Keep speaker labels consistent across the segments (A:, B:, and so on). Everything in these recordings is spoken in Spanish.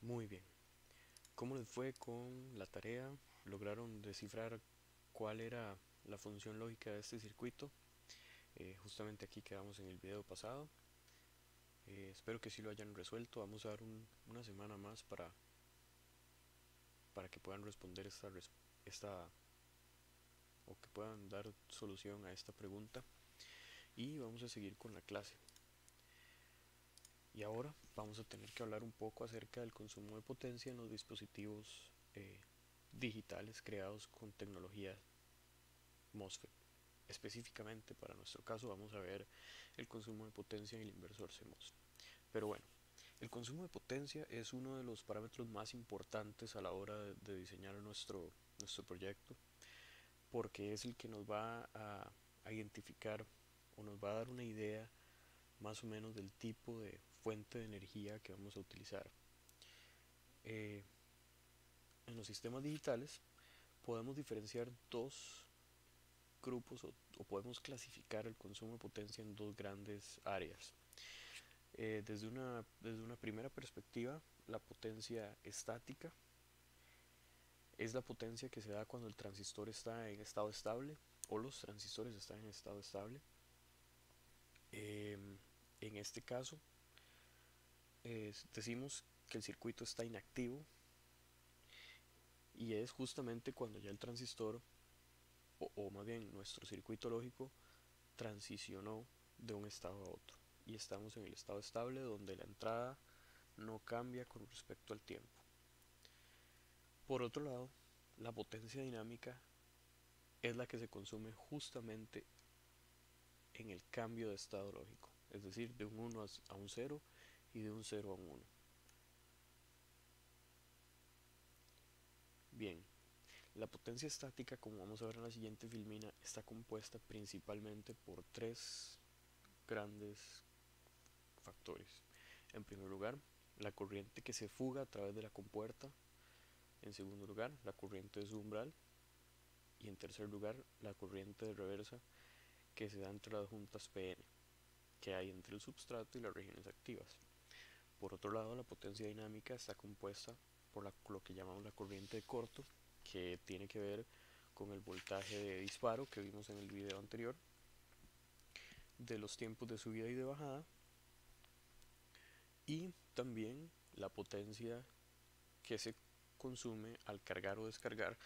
A: Muy bien. ¿Cómo les fue con la tarea? ¿Lograron descifrar cuál era la función lógica de este circuito? Justamente aquí quedamos en el video pasado. Espero que sí lo hayan resuelto. Vamos a dar una semana más para que puedan responder esta o que puedan dar solución a esta pregunta. Y vamos a seguir con la clase. Y ahora vamos a tener que hablar un poco acerca del consumo de potencia en los dispositivos digitales creados con tecnología MOSFET. Específicamente para nuestro caso vamos a ver el consumo de potencia en el inversor CMOS. Pero bueno, el consumo de potencia es uno de los parámetros más importantes a la hora de diseñar nuestro proyecto, porque es el que nos va a identificar o nos va a dar una idea más o menos del tipo de fuente de energía que vamos a utilizar. Eh, en los sistemas digitales podemos diferenciar dos grupos o podemos clasificar el consumo de potencia en dos grandes áreas. Desde una primera perspectiva, la potencia estática es la potencia que se da cuando el transistor está en estado estable o los transistores están en estado estable. En este caso, decimos que el circuito está inactivo y es justamente cuando ya el transistor o más bien nuestro circuito lógico transicionó de un estado a otro y estamos en el estado estable donde la entrada no cambia con respecto al tiempo. Por otro lado, la potencia dinámica es la que se consume justamente en el cambio de estado lógico, es decir, de un 1 a un 0 y de un 0 a un 1. Bien, la potencia estática, como vamos a ver en la siguiente filmina, está compuesta principalmente por tres grandes factores. En primer lugar, la corriente que se fuga a través de la compuerta. En segundo lugar, la corriente de su umbral. Y en tercer lugar, la corriente de reversa que se da entre las juntas PN, que hay entre el substrato y las regiones activas. Por otro lado, la potencia dinámica está compuesta por lo que llamamos la corriente de corto, que tiene que ver con el voltaje de disparo que vimos en el video anterior, de los tiempos de subida y de bajada, y también la potencia que se consume al cargar o descargar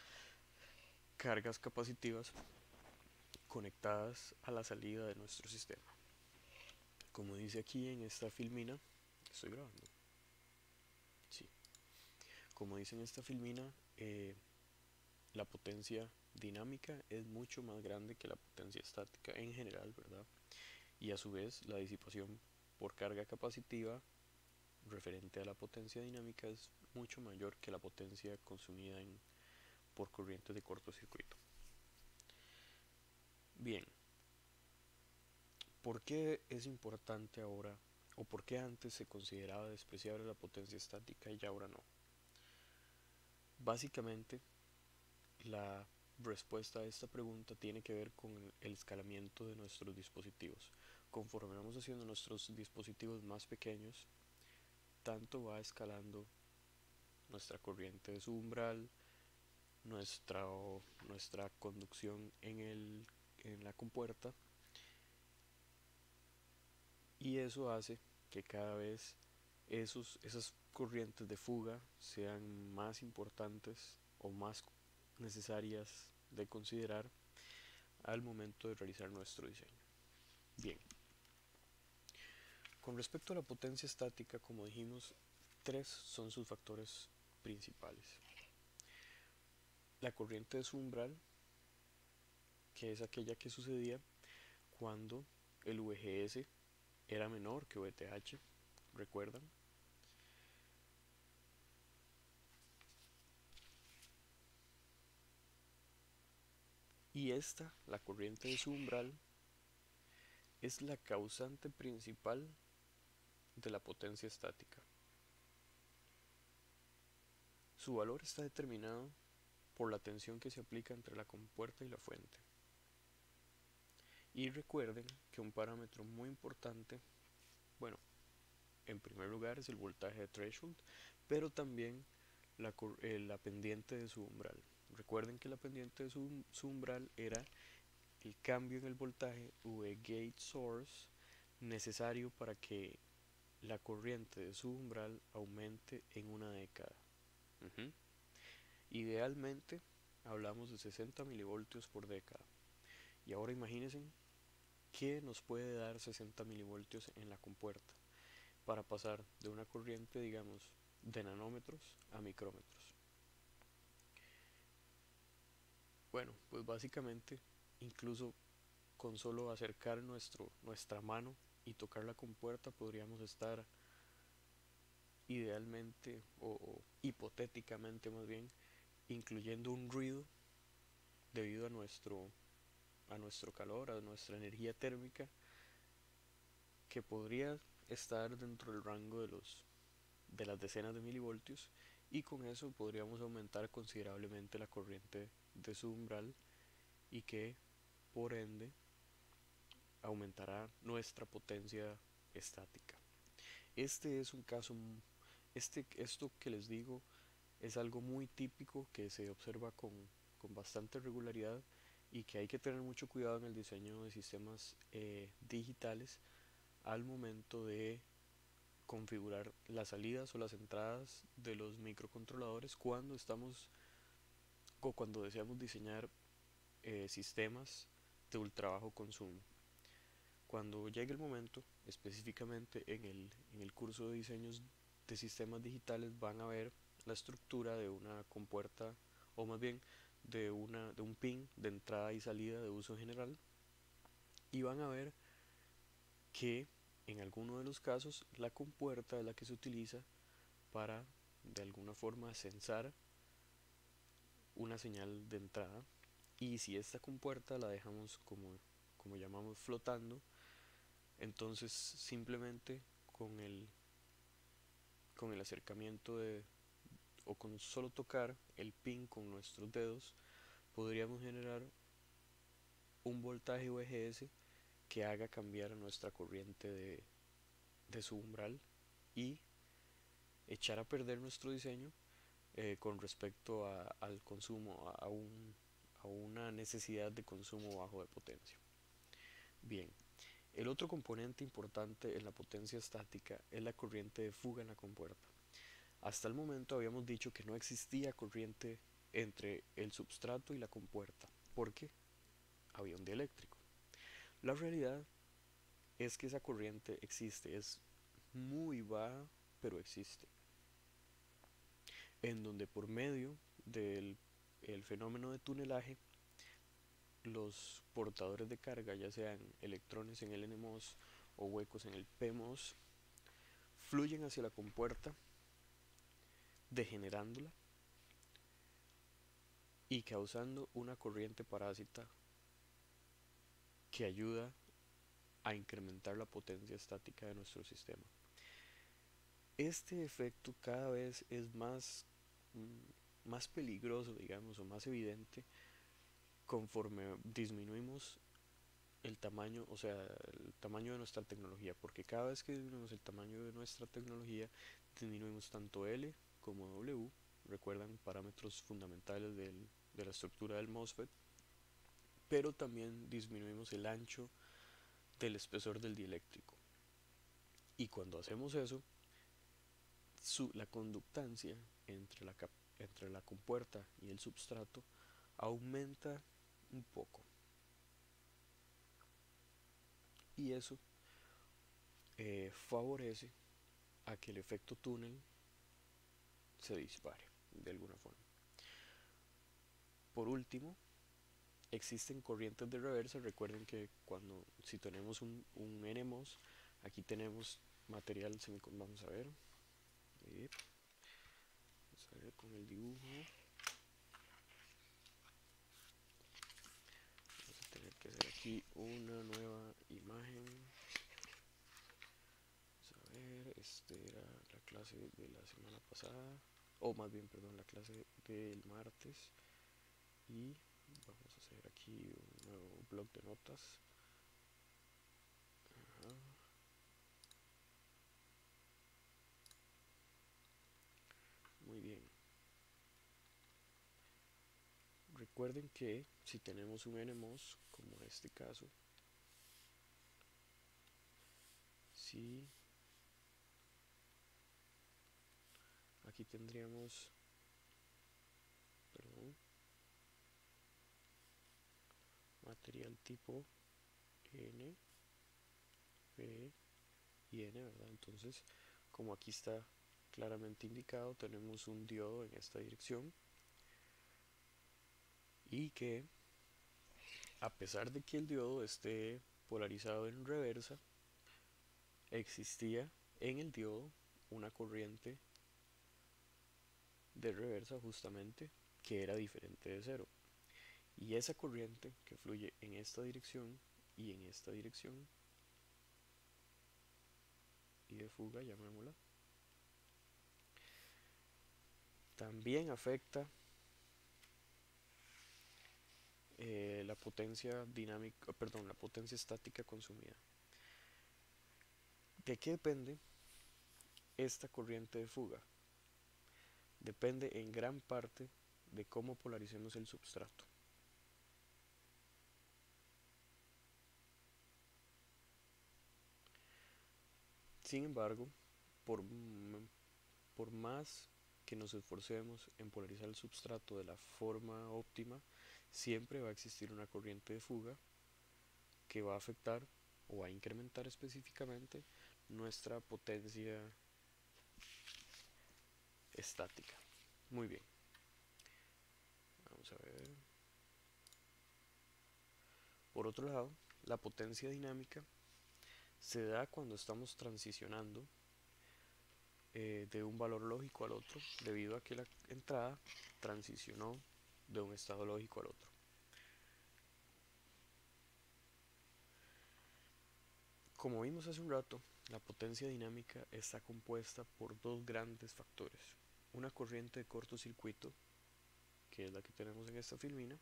A: cargas capacitivas conectadas a la salida de nuestro sistema. Como dice aquí en esta filmina, estoy grabando. Sí. Como dice en esta filmina, la potencia dinámica es mucho más grande que la potencia estática en general, ¿verdad? Y a su vez la disipación por carga capacitiva referente a la potencia dinámica es mucho mayor que la potencia consumida por corrientes de cortocircuito. Bien, ¿por qué es importante ahora o por qué antes se consideraba despreciable la potencia estática y ahora no? Básicamente, la respuesta a esta pregunta tiene que ver con el escalamiento de nuestros dispositivos. Conforme vamos haciendo nuestros dispositivos más pequeños, tanto va escalando nuestra corriente de su umbral, nuestra conducción en la compuerta, y eso hace que cada vez esas corrientes de fuga sean más importantes o más necesarias de considerar al momento de realizar nuestro diseño. Bien, con respecto a la potencia estática, como dijimos, tres son sus factores principales. La corriente de su umbral, que es aquella que sucedía cuando el VGS era menor que VTH, ¿recuerdan? Y esta, la corriente de su umbral, es la causante principal de la potencia estática. Su valor está determinado por la tensión que se aplica entre la compuerta y la fuente. Y recuerden que un parámetro muy importante, bueno, en primer lugar es el voltaje de threshold, pero también la pendiente de su umbral. Recuerden que la pendiente de su umbral era el cambio en el voltaje V gate source necesario para que la corriente de su umbral aumente en una década. Ujú. Idealmente hablamos de 60 milivoltios por década. Y ahora imagínense qué nos puede dar 60 milivoltios en la compuerta para pasar de una corriente, digamos, de nanómetros a micrómetros. Bueno, pues básicamente, incluso con solo acercar nuestra mano y tocar la compuerta podríamos estar idealmente o hipotéticamente más bien incluyendo un ruido debido a nuestro calor, a nuestra energía térmica que podría estar dentro del rango de las decenas de milivoltios, y con eso podríamos aumentar considerablemente la corriente de su umbral y que por ende aumentará nuestra potencia estática. Este es un caso, esto que les digo es algo muy típico que se observa con bastante regularidad y que hay que tener mucho cuidado en el diseño de sistemas digitales al momento de configurar las salidas o las entradas de los microcontroladores cuando deseamos diseñar sistemas de ultra bajo consumo. Cuando llegue el momento, específicamente en el curso de diseños de sistemas digitales, van a ver la estructura de una compuerta, o más bien de un pin de entrada y salida de uso general, y van a ver que en alguno de los casos la compuerta es la que se utiliza para de alguna forma censar una señal de entrada, y si esta compuerta la dejamos como llamamos flotando, entonces simplemente con con el acercamiento o con solo tocar el pin con nuestros dedos podríamos generar un voltaje VGS que haga cambiar nuestra corriente de su umbral y echar a perder nuestro diseño con respecto al consumo, a una necesidad de consumo bajo de potencia. Bien, el otro componente importante en la potencia estática es la corriente de fuga en la compuerta. Hasta el momento habíamos dicho que no existía corriente entre el substrato y la compuerta, porque había un dieléctrico. La realidad es que esa corriente existe, es muy baja, pero existe, en donde por medio del el fenómeno de tunelaje, los portadores de carga, ya sean electrones en el NMOS o huecos en el PMOS, fluyen hacia la compuerta, degenerándola y causando una corriente parásita que ayuda a incrementar la potencia estática de nuestro sistema. Este efecto cada vez es más peligroso, digamos, o más evidente conforme disminuimos el tamaño, o sea, el tamaño de nuestra tecnología, porque cada vez que disminuimos el tamaño de nuestra tecnología, disminuimos tanto L como W, recuerdan parámetros fundamentales de la estructura del MOSFET, pero también disminuimos el ancho del espesor del dieléctrico. Y cuando hacemos eso, la conductancia entre la compuerta y el substrato aumenta un poco. Y eso favorece a que el efecto túnel se dispare de alguna forma. Por último, existen corrientes de reversa. Recuerden que si tenemos un NMOS, aquí tenemos material semiconductor. Vamos a ver con el dibujo. Vamos a tener que hacer aquí una nueva imagen. Vamos a ver, este era la clase de la semana pasada, o más bien, perdón, la clase del martes. Y vamos a hacer aquí un nuevo blog de notas. Ajá. Recuerden que si tenemos un NMOS, como en este caso, si aquí tendríamos, perdón, material tipo N, P y N, ¿verdad? Entonces, como aquí está claramente indicado, tenemos un diodo en esta dirección y que a pesar de que el diodo esté polarizado en reversa, existía en el diodo una corriente de reversa justamente que era diferente de cero. Y esa corriente que fluye en esta dirección y en esta dirección y de fuga, llamémosla, también afecta la potencia dinámica, perdón, la potencia estática consumida. ¿De qué depende esta corriente de fuga? Depende en gran parte de cómo polaricemos el substrato. Sin embargo, por, por más que nos esforcemos en polarizar el substrato de la forma óptima, siempre va a existir una corriente de fuga que va a afectar o va a incrementar específicamente nuestra potencia estática. Muy bien, vamos a ver. Por otro lado, la potencia dinámica se da cuando estamos transicionando de un valor lógico al otro, debido a que la entrada transicionó de un estado lógico al otro. Como vimos hace un rato, la potencia dinámica está compuesta por dos grandes factores. Una corriente de cortocircuito, que es la que tenemos en esta filmina,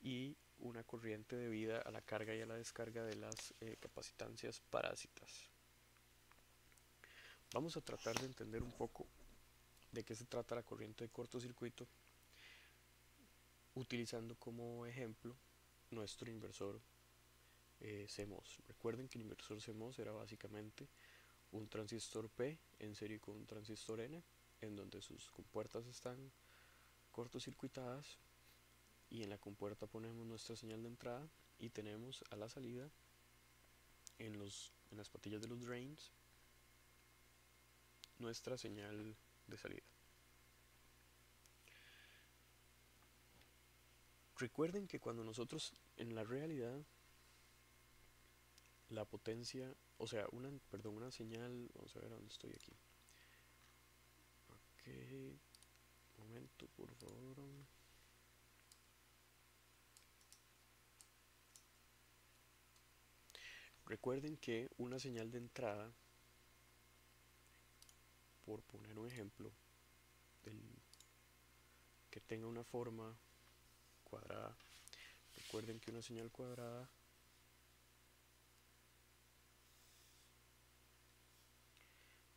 A: y una corriente debida a la carga y a la descarga de las capacitancias parásitas. Vamos a tratar de entender un poco de qué se trata la corriente de cortocircuito utilizando como ejemplo nuestro inversor CMOS. Recuerden que el inversor CMOS era básicamente un transistor P en serie con un transistor N, en donde sus compuertas están cortocircuitadas y en la compuerta ponemos nuestra señal de entrada y tenemos a la salida en las patillas de los drains nuestra señal de salida. Recuerden que cuando nosotros en la realidad la potencia, o sea, una señal, vamos a ver dónde estoy aquí. Ok, momento, por favor. Recuerden que una señal de entrada, por poner un ejemplo, del, que tenga una forma cuadrada, recuerden que una señal cuadrada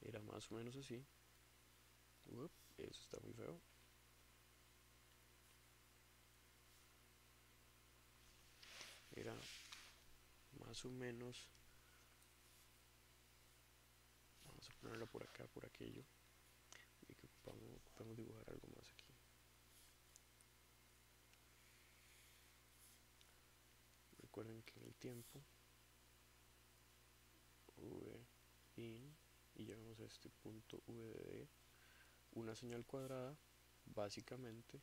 A: era más o menos así. Eso está muy feo. Era más o menos, vamos a ponerla por acá, por aquello, y que podemos dibujar algo más aquí. Recuerden que en el tiempo v in y llegamos a este punto v de d, una señal cuadrada básicamente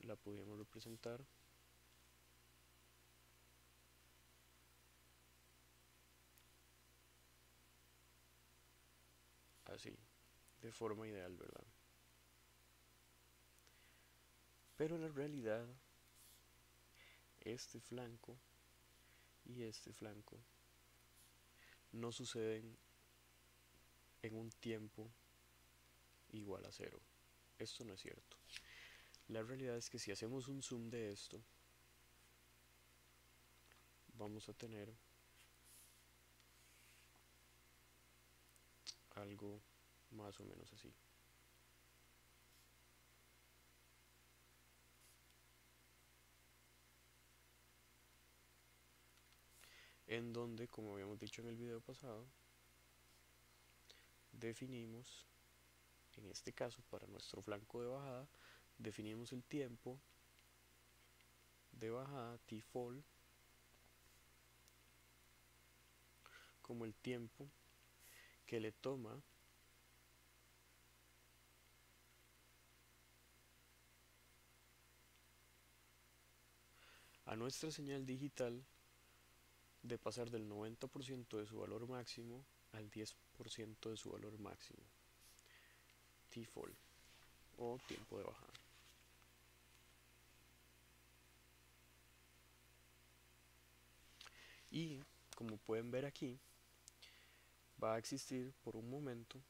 A: la podríamos representar así, de forma ideal, ¿verdad? Pero en la realidad, este flanco y este flanco no suceden en un tiempo igual a cero. Esto no es cierto. La realidad es que si hacemos un zoom de esto, vamos a tener algo más o menos así. en donde, como habíamos dicho en el video pasado, definimos, en este caso para nuestro flanco de bajada, definimos el tiempo de bajada T-fall como el tiempo que le toma a nuestra señal digital de pasar del 90% de su valor máximo al 10% de su valor máximo, T-fall o tiempo de bajada. Y como pueden ver aquí, va a existir por un momento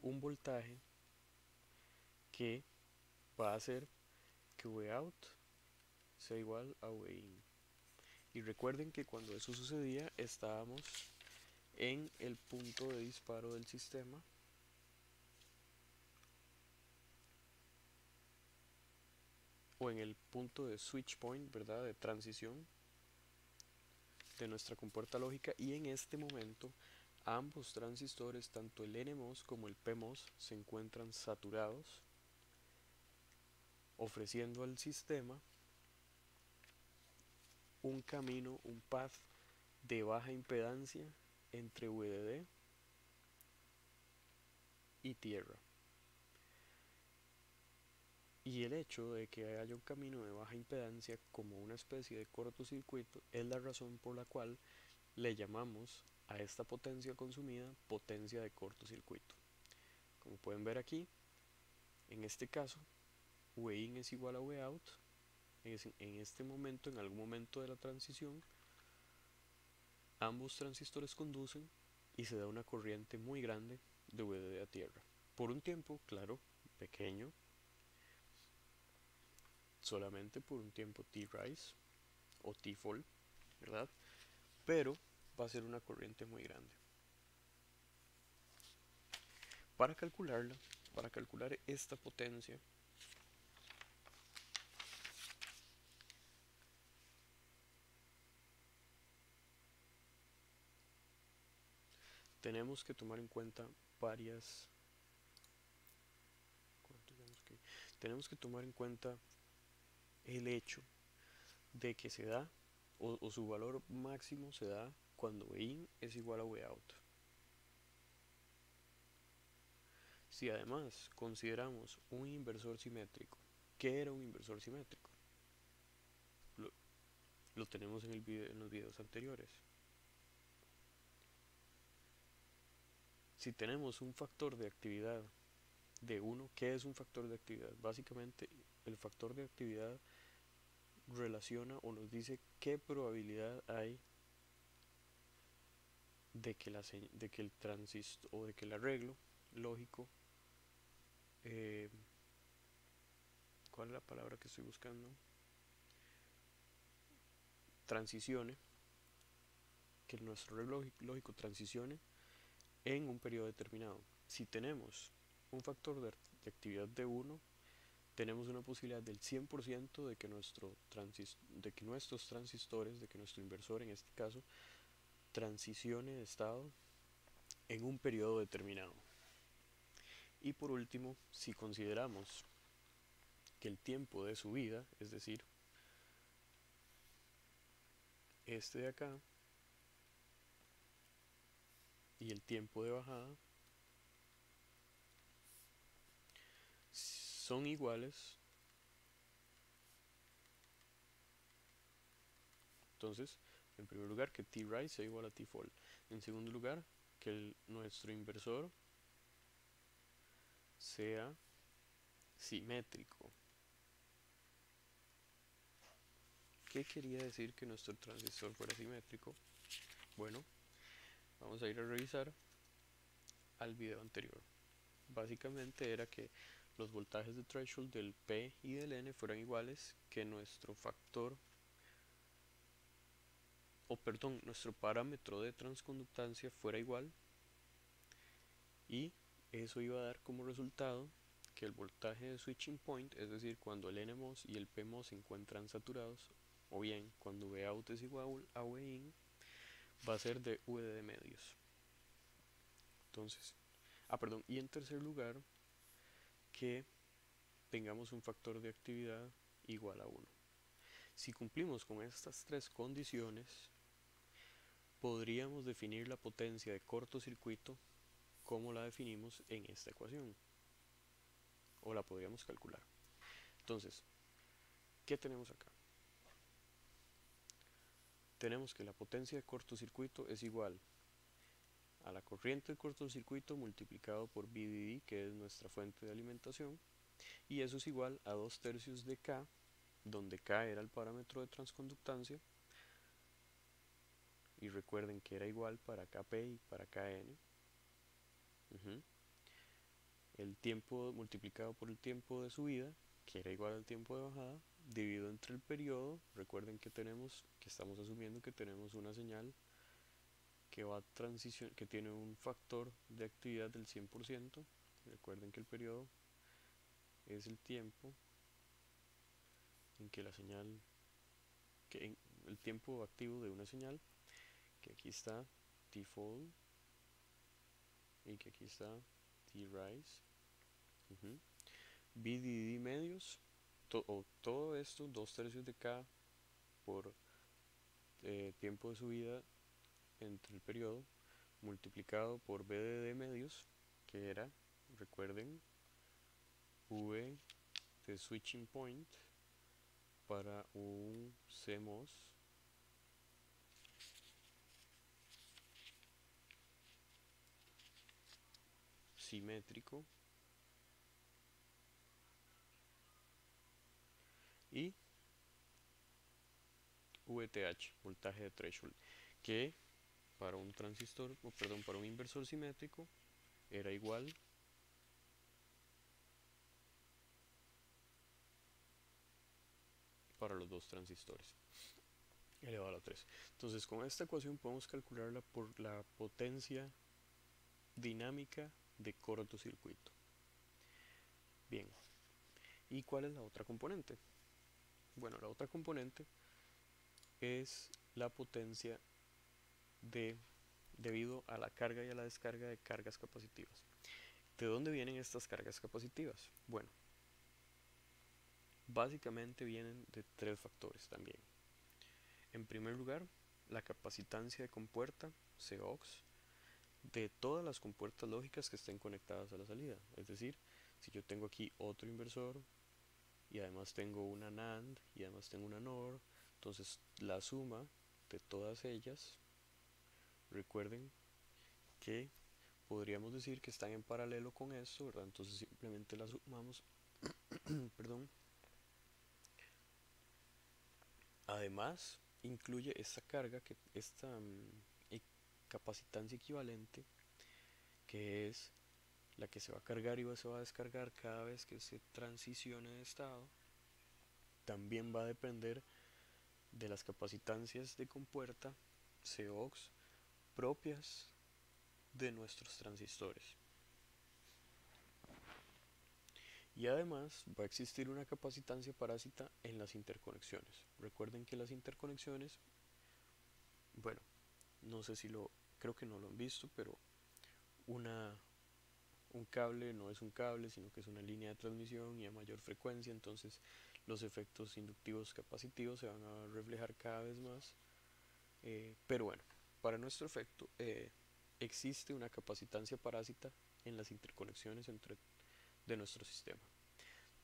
A: un voltaje que va a hacer que Vout sea igual a Vin. Y recuerden que cuando eso sucedía estábamos en el punto de disparo del sistema, o en el punto de switch point, ¿verdad? De transición de nuestra compuerta lógica, y en este momento ambos transistores, tanto el NMOS como el PMOS, se encuentran saturados, ofreciendo al sistema un camino, un path de baja impedancia entre VDD y tierra. Y el hecho de que haya un camino de baja impedancia como una especie de cortocircuito es la razón por la cual le llamamos a esta potencia consumida potencia de cortocircuito. Como pueden ver aquí, en este caso, Vin es igual a Vout. En este momento, en algún momento de la transición, ambos transistores conducen y se da una corriente muy grande de VDD a tierra. Por un tiempo, claro, pequeño, solamente por un tiempo T-rise o T-fall, ¿verdad? Pero va a ser una corriente muy grande. Para calcularla, para calcular esta potencia, tenemos que tomar en cuenta varias... Tenemos que tomar en cuenta el hecho de que se da, o su valor máximo se da cuando In es igual a Vout. Si además consideramos un inversor simétrico, ¿qué era un inversor simétrico? Lo, lo tenemos en, en los videos anteriores. Si tenemos un factor de actividad de 1, ¿qué es un factor de actividad? Básicamente, el factor de actividad relaciona o nos dice qué probabilidad hay de que el transistor o de que el arreglo lógico, eh, ¿cuál es la palabra que estoy buscando? Transicione, que nuestro arreglo lógico transicione en un periodo determinado. Si tenemos un factor de actividad de 1, tenemos una posibilidad del 100% de que, de que nuestros transistores, de que nuestro inversor en este caso, transicione de estado en un periodo determinado. Y por último, si consideramos que el tiempo de subida, es decir, este de acá, y el tiempo de bajada son iguales, entonces, en primer lugar, que T-rise sea igual a T-fall. En segundo lugar, que nuestro inversor sea simétrico. ¿Qué quería decir que nuestro transistor fuera simétrico? Bueno, vamos a ir a revisar al video anterior. Básicamente era que los voltajes de threshold del P y del N fueran iguales, que nuestro factor, o perdón, nuestro parámetro de transconductancia fuera igual, y eso iba a dar como resultado que el voltaje de switching point, es decir, cuando el NMOS y el PMOS se encuentran saturados, o bien cuando Vout es igual a Vin, va a ser de V de medios. Entonces, perdón, y en tercer lugar, que tengamos un factor de actividad igual a 1. Si cumplimos con estas tres condiciones, podríamos definir la potencia de cortocircuito como la definimos en esta ecuación, o la podríamos calcular. Entonces, ¿qué tenemos acá? Tenemos que la potencia de cortocircuito es igual a la corriente de cortocircuito multiplicado por VDD, que es nuestra fuente de alimentación, y eso es igual a 2/3 de K, donde K era el parámetro de transconductancia, y recuerden que era igual para Kp y para Kn. El tiempo multiplicado por el tiempo de subida, que era igual al tiempo de bajada, dividido entre el periodo. Recuerden que estamos asumiendo que tenemos una señal que va a que tiene un factor de actividad del 100%. Recuerden que el periodo es el tiempo en que la señal, el tiempo activo de una señal, que aquí está t-fall y que aquí está t-rise. BDD medios, todo esto, 2/3 de K por tiempo de subida entre el periodo, multiplicado por BDD medios, que era, recuerden, V de switching point para un CMOS simétrico, y VTH, voltaje de threshold, que para un transistor, para un inversor simétrico era igual para los dos transistores, elevado a la 3. Entonces, con esta ecuación podemos calcularla por la potencia dinámica de cortocircuito. Bien, ¿y cuál es la otra componente? Bueno, la otra componente es la potencia debido a la carga y a la descarga de cargas capacitivas. ¿De dónde vienen estas cargas capacitivas? Bueno, básicamente vienen de tres factores también. En primer lugar, la capacitancia de compuerta, COX, de todas las compuertas lógicas que estén conectadas a la salida. Es decir, si yo tengo aquí otro inversor y además tengo una NAND y además tengo una NOR, entonces la suma de todas ellas, recuerden que podríamos decir que están en paralelo con esto, ¿verdad? Entonces simplemente la sumamos. Perdón. Además, incluye esta carga, esta capacitancia equivalente, que es la que se va a cargar y se va a descargar cada vez que se transicione de estado. También va a depender de las capacitancias de compuerta, COX, propias de nuestros transistores. Y además va a existir una capacitancia parásita en las interconexiones. Recuerden que las interconexiones, bueno, no sé si creo que no lo han visto, pero un cable no es un cable, sino que es una línea de transmisión y a mayor frecuencia, entonces los efectos inductivos capacitivos se van a reflejar cada vez más. Pero bueno, para nuestro efecto existe una capacitancia parásita en las interconexiones de nuestro sistema.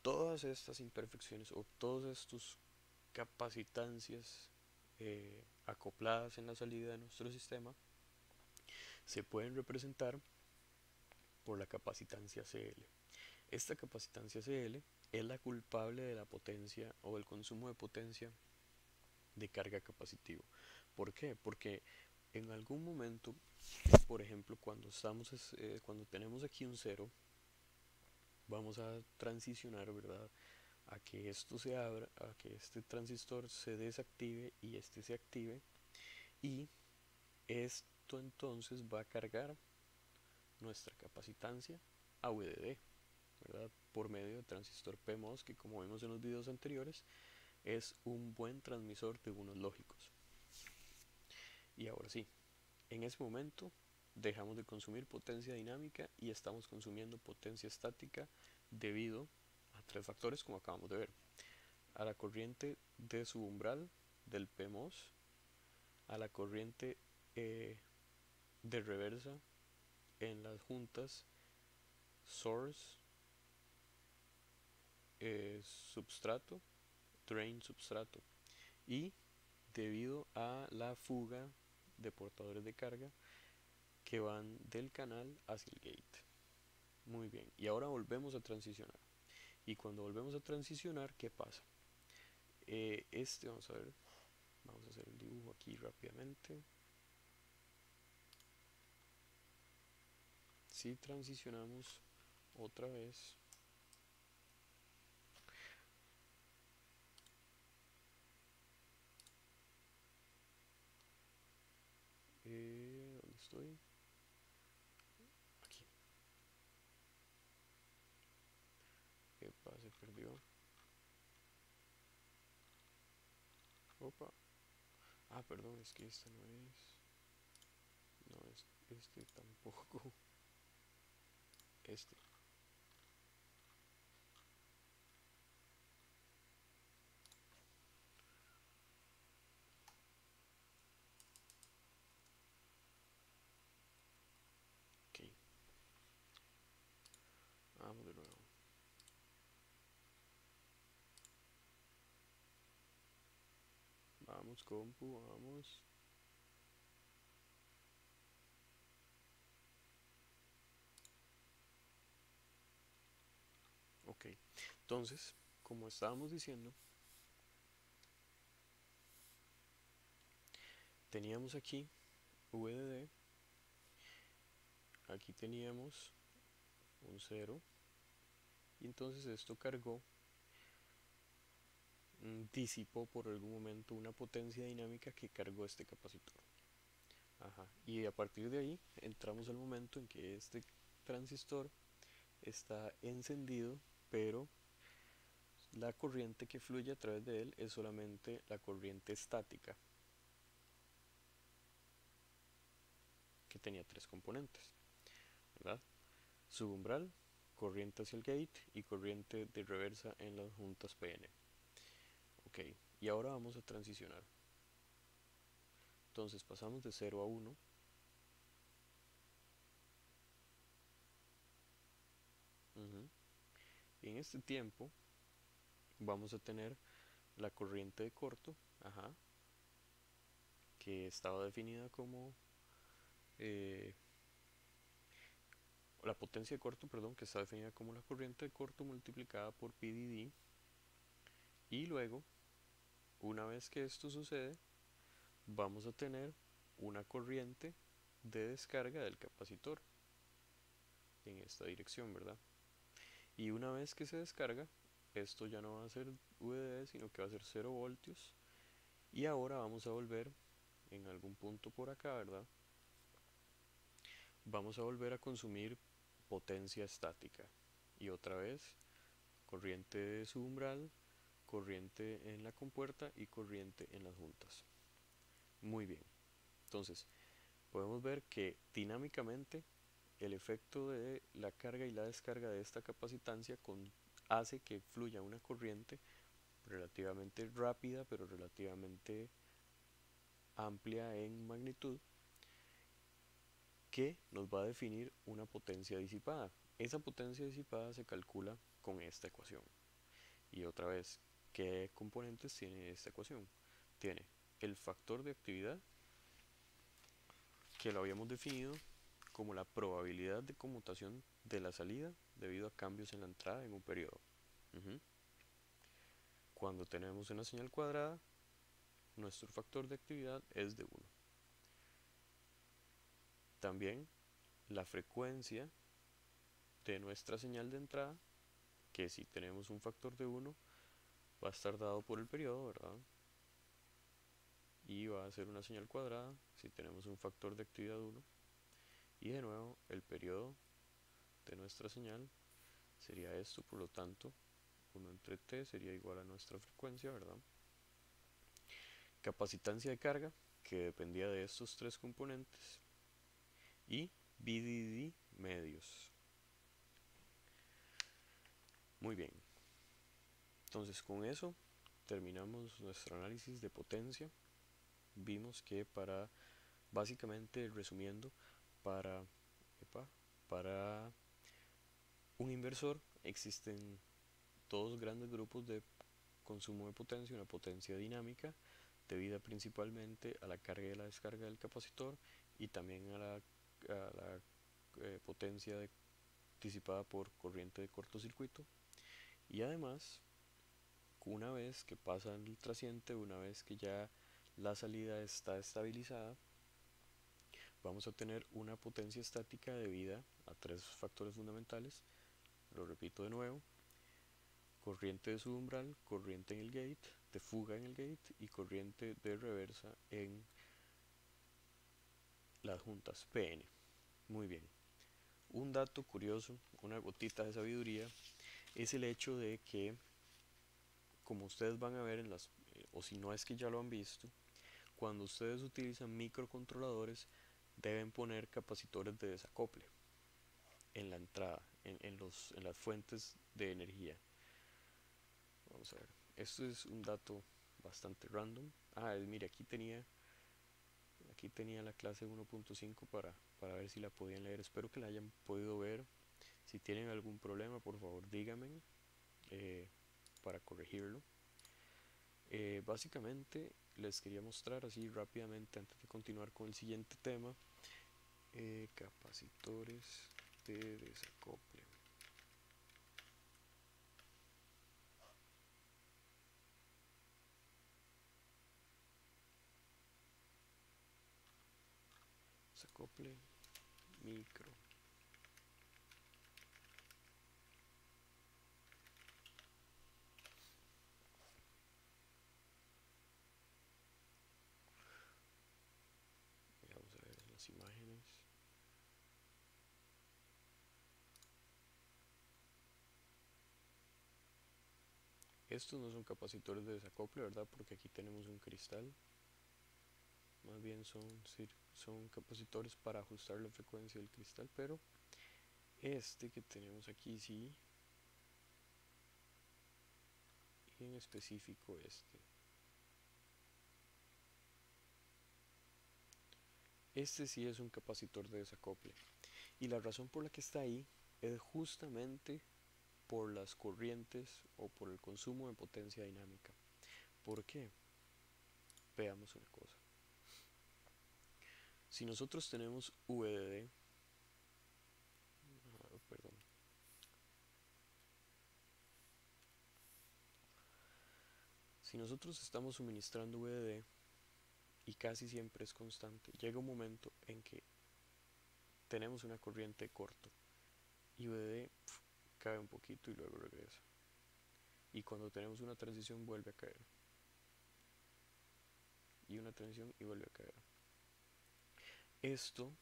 A: Todas estas imperfecciones o todas estas capacitancias acopladas en la salida de nuestro sistema se pueden representar por la capacitancia CL. Esta capacitancia CL es la culpable de la potencia o del consumo de potencia de carga capacitivo. ¿Por qué? Porque en algún momento, por ejemplo, cuando tenemos aquí un 0, vamos a transicionar, ¿verdad?, a que esto se abra, a que este transistor se desactive y este se active, y esto entonces va a cargar nuestra capacitancia a VDD, ¿verdad? Por medio de transistor PMOS, que como vimos en los videos anteriores, es un buen transmisor de unos lógicos. Y ahora sí, en ese momento dejamos de consumir potencia dinámica y estamos consumiendo potencia estática debido a tres factores como acabamos de ver. A la corriente de subumbral del PMOS, a la corriente de reversa en las juntas source, substrato, drain, substrato, y debido a la fuga de portadores de carga que van del canal hacia el gate. Muy bien, y ahora volvemos a transicionar. Y cuando volvemos a transicionar, ¿qué pasa? Vamos a hacer el dibujo aquí rápidamente. Si transicionamos otra vez, ¿dónde estoy? Aquí. Epa, se perdió. Opa. Ah, perdón, es que esta no es. No es este tampoco. Este. Ok. Vamos de nuevo. Vamos, compu, vamos. Ok. Entonces, como estábamos diciendo, teníamos aquí VDD. Aquí teníamos un 0. Y entonces esto cargó, disipó por algún momento una potencia dinámica que cargó este capacitor. Ajá. Y a partir de ahí entramos al momento en que este transistor está encendido, pero la corriente que fluye a través de él es solamente la corriente estática, que tenía tres componentes, ¿verdad? Subumbral, corriente hacia el gate y corriente de reversa en las juntas PN. Ok, y ahora vamos a transicionar. Entonces pasamos de 0 a 1. Y en este tiempo vamos a tener la corriente de corto, ajá, que estaba definida como eh, la potencia de corto, perdón, que está definida como la corriente de corto multiplicada por PDD. Y luego, una vez que esto sucede, vamos a tener una corriente de descarga del capacitor en esta dirección, ¿verdad? Y una vez que se descarga, esto ya no va a ser VDD, sino que va a ser 0 voltios. Y ahora vamos a volver en algún punto por acá, ¿verdad? Vamos a volver a consumir potencia estática. Y otra vez, corriente de subumbral, corriente en la compuerta y corriente en las juntas. Muy bien. Entonces, podemos ver que dinámicamente el efecto de la carga y la descarga de esta capacitancia hace que fluya una corriente relativamente rápida, pero relativamente amplia en magnitud, que nos va a definir una potencia disipada. Esa potencia disipada se calcula con esta ecuación. Y otra vez, ¿qué componentes tiene esta ecuación? Tiene el factor de actividad, que lo habíamos definido como la probabilidad de conmutación de la salida debido a cambios en la entrada en un periodo. Cuando tenemos una señal cuadrada, nuestro factor de actividad es de 1. También la frecuencia de nuestra señal de entrada, que si tenemos un factor de 1, va a estar dado por el periodo, ¿verdad? Y va a ser una señal cuadrada si tenemos un factor de actividad 1. Y de nuevo, el periodo de nuestra señal sería esto, por lo tanto 1 entre T sería igual a nuestra frecuencia, ¿verdad? Capacitancia de carga, que dependía de estos tres componentes, y VDD medios. Muy bien, entonces con eso terminamos nuestro análisis de potencia. Vimos que básicamente resumiendo, para, para un inversor existen dos grandes grupos de consumo de potencia: una potencia dinámica, debida principalmente a la carga y la descarga del capacitor, y también a la potencia disipada por corriente de cortocircuito. Y además, una vez que pasa el trasciente, una vez que ya la salida está estabilizada, vamos a tener una potencia estática debida a tres factores fundamentales. Lo repito de nuevo: corriente de subumbral, corriente en el gate, de fuga en el gate, y corriente de reversa en las juntas PN. Muy bien. Un dato curioso, una gotita de sabiduría, es el hecho de que, como ustedes van a ver o si no es que ya lo han visto, cuando ustedes utilizan microcontroladores, deben poner capacitores de desacople en la entrada, en las fuentes de energía. Vamos a ver, esto es un dato bastante random. Mire, aquí tenía la clase 1.5 para ver si la podían leer. Espero que la hayan podido ver. Si tienen algún problema, por favor díganme para corregirlo. Básicamente les quería mostrar así rápidamente, antes de continuar con el siguiente tema, capacitores de desacople. Desacople micro. Vamos a ver las imágenes. Estos no son capacitores de desacople, ¿verdad? Porque aquí tenemos un cristal. Más bien son capacitores para ajustar la frecuencia del cristal, pero este que tenemos aquí sí, y en específico este sí es un capacitor de desacople. Y la razón por la que está ahí es justamente por las corrientes o por el consumo de potencia dinámica. ¿Por qué? Veamos una cosa. Si nosotros tenemos VDD, perdón, si nosotros estamos suministrando VDD y casi siempre es constante, llega un momento en que tenemos una corriente corto y VDD cae un poquito y luego regresa. Y cuando tenemos una transición vuelve a caer. Y una transición y vuelve a caer. Esto,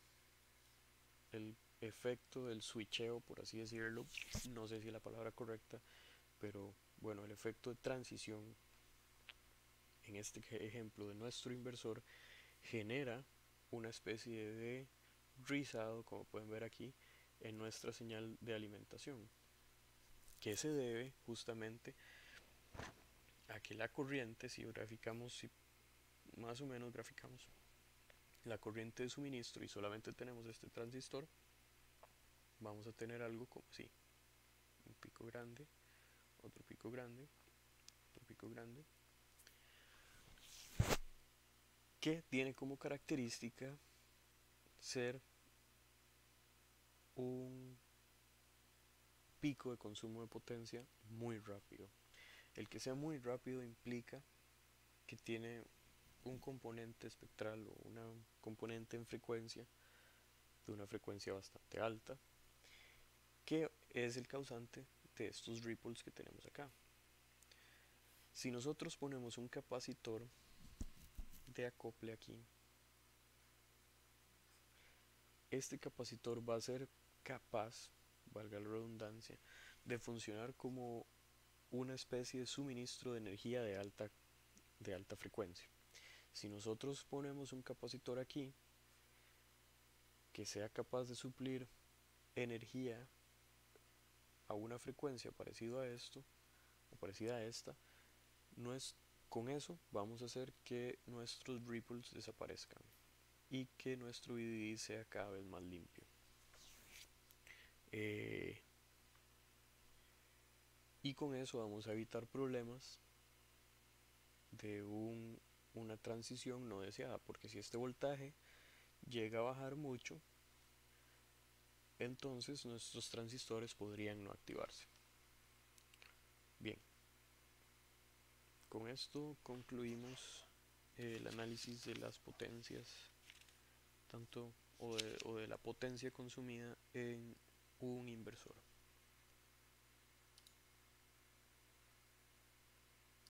A: el efecto del switcheo, por así decirlo, no sé si es la palabra correcta, pero bueno, el efecto de transición en este ejemplo de nuestro inversor genera una especie de rizado, como pueden ver aquí, en nuestra señal de alimentación, que se debe justamente a que la corriente, si más o menos graficamos la corriente de suministro y solamente tenemos este transistor, vamos a tener algo como así: un pico grande, otro pico grande, otro pico grande, que tiene como característica ser un pico de consumo de potencia muy rápido. El que sea muy rápido implica que tiene un componente espectral o una componente en frecuencia de una frecuencia bastante alta, que es el causante de estos ripples que tenemos acá. Si nosotros ponemos un capacitor de acople aquí, este capacitor va a ser capaz, valga la redundancia, de funcionar como una especie de suministro de energía de alta frecuencia. Si nosotros ponemos un capacitor aquí que sea capaz de suplir energía a una frecuencia parecida a esto o parecida a esta, no es, con eso vamos a hacer que nuestros ripples desaparezcan y que nuestro VDD sea cada vez más limpio. Eh, y con eso vamos a evitar problemas de una transición no deseada, porque si este voltaje llega a bajar mucho, entonces nuestros transistores podrían no activarse. Bien, con esto concluimos el análisis de las potencias, tanto o de la potencia consumida en un inversor.